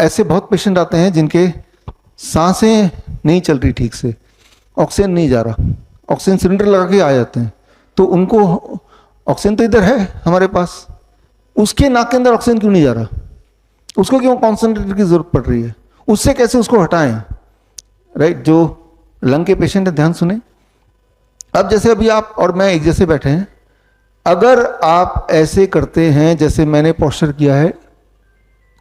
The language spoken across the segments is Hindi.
ऐसे बहुत पेशेंट आते हैं जिनके सांसें नहीं चल रही ठीक से, ऑक्सीजन नहीं जा रहा, ऑक्सीजन सिलेंडर लगा के आ जाते हैं, तो उनको ऑक्सीजन तो इधर है हमारे पास, उसके नाक के अंदर ऑक्सीजन क्यों नहीं जा रहा, उसको क्यों कॉन्सेंट्रेटर की जरूरत पड़ रही है, उससे कैसे उसको हटाएं, राइट। जो लंग के पेशेंट है ध्यान सुने। अब जैसे अभी आप और मैं एक जैसे बैठे हैं, अगर आप ऐसे करते हैं जैसे मैंने पोस्चर किया है,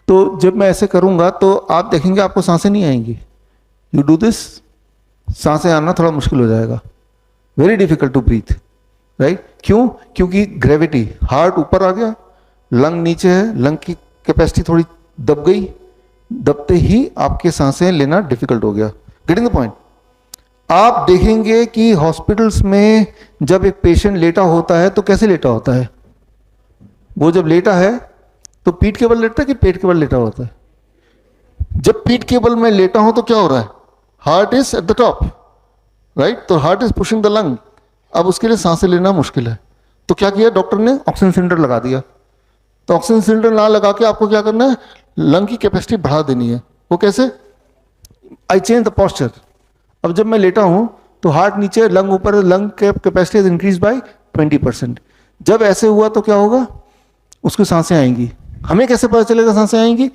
तो जब मैं ऐसे करूंगा तो आप देखेंगे आपको सांसें नहीं आएंगी। यू डू दिस, सांसें आना थोड़ा मुश्किल हो जाएगा, very difficult to breathe, right. क्यों? क्योंकि ग्रेविटी, हार्ट ऊपर आ गया, लंग नीचे है, लंग की कैपेसिटी थोड़ी दब गई, दबते ही आपके सांसें लेना डिफिकल्ट हो गया। Getting the point. आप देखेंगे कि हॉस्पिटल्स में जब एक पेशेंट लेटा होता है तो कैसे लेटा होता है, वो जब लेटा है तो पीठ के बल लेटता है कि पेट के बल लेटा होता है? जब पीठ के बल में लेटा हूं तो क्या हो रहा है, heart is at the top, right, तो heart is pushing the lung. अब उसके लिए सांसें लेना मुश्किल है, तो क्या किया डॉक्टर ने, ऑक्सीजन सिलेंडर लगा दिया। तो ऑक्सीजन सिलेंडर ना लगा के आपको क्या करना है, लंग की कैपेसिटी बढ़ा देनी है। वो कैसे? I change the posture. अब जब मैं लेटा हूं तो हार्ट नीचे, लंग ऊपर, lung capacity is increase by 20%। जब ऐसे हुआ तो क्या होगा, उसको सांसें आएंगी। हमें कैसे पता चलेगा सांसें आएंगी?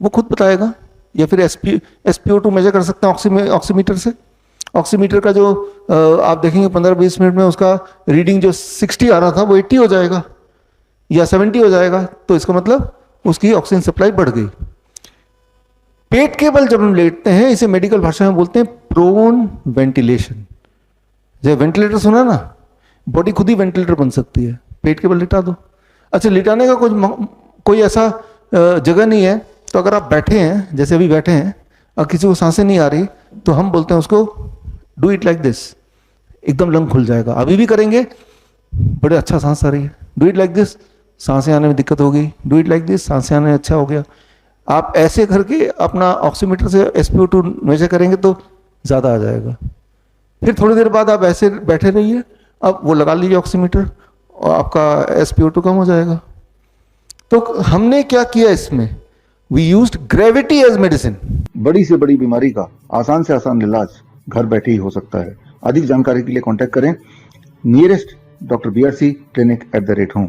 वो खुद बताएगा, या फिर SpO2 मेजर कर सकते हैं ऑक्सीमीटर से। ऑक्सीमीटर का जो आप देखेंगे 15-20 मिनट में उसका रीडिंग जो 60 आ रहा था वो 80 हो जाएगा या 70 हो जाएगा, तो इसका मतलब उसकी ऑक्सीजन सप्लाई बढ़ गई। पेट के बल जब हम लेटते हैं, इसे मेडिकल भाषा में बोलते हैं प्रोन वेंटिलेशन। जब वेंटिलेटर सुना ना, बॉडी खुद ही वेंटिलेटर बन सकती है, पेट के बल लिटा दो। अच्छा, लिटाने का कोई ऐसा जगह नहीं है, तो अगर आप बैठे हैं, जैसे अभी बैठे हैं, और किसी को सांसें नहीं आ रही, तो हम बोलते हैं उसको डू इट लाइक दिस, एकदम लंग खुल जाएगा। अभी भी करेंगे, बड़े अच्छा सांस आ रही है, डू इट लाइक दिस, सांसें आने में दिक्कत हो गई, डू इट लाइक दिस, सांसें आने में अच्छा हो गया। आप ऐसे करके अपना ऑक्सीमीटर से SpO2 मेजर करेंगे तो ज़्यादा आ जाएगा। फिर थोड़ी देर बाद आप ऐसे बैठे रहिए, अब वो लगा लीजिए ऑक्सीमीटर और आपका SpO2 कम हो जाएगा। तो हमने क्या किया इसमें, we used gravity as medicine. बड़ी से बड़ी बीमारी का आसान से आसान इलाज घर बैठे ही हो सकता है। अधिक जानकारी के लिए कांटेक्ट करें नियरेस्ट डॉक्टर BRC clinic@home।